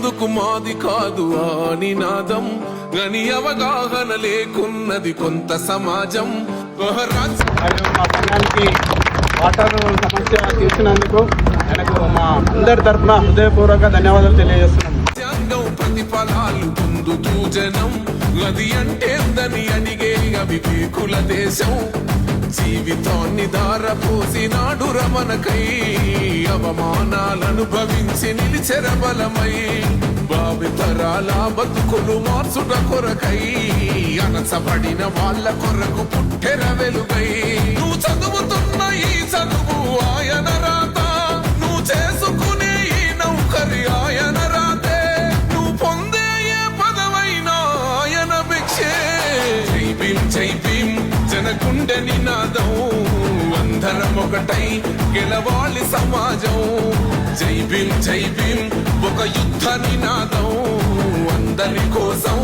ఎందుకు మాది కాదు ఆ నినాదం గని అవగాహన లేకున్నది కొంత సమాజం. మా సంఘానికి వాటర్ సమస్య తీర్చినందుకు ఆయనకు మా అందరి తరఫున హృదయపూర్వక ధన్యవాదాలు తెలియజేస్తున్నాం. రాజ్యాంగం ప్రతిఫలాలు పొందుతూ జనం అది అంటేందని అడిగే అవివేకుల దేశం. జీవితాన్ని దారపోసినాడు రమణకై అవమానాలను భవించి నిలిచెర బలమై భావితరాల బతుకులు మార్చుట కొరకై అనసబడిన వాళ్ళ కొరకు పుట్టెర వెలుగై. నువ్వు చదువుతున్న ఈ చదువు ఆయన రాత, నువ్వు చేసుకునే ఈ నౌకరి ఆయన రాతే, నువ్వు పొందే ఏ పదవైనా ఆయన భిక్షే. జై భీమ్ జై భీమ్ జనగుండె నినాదం అందరం ఒకటై గెలవాలి సమాజం. జై భీమ్ ఒక యుద్ధ నినాదం అందరి కోసం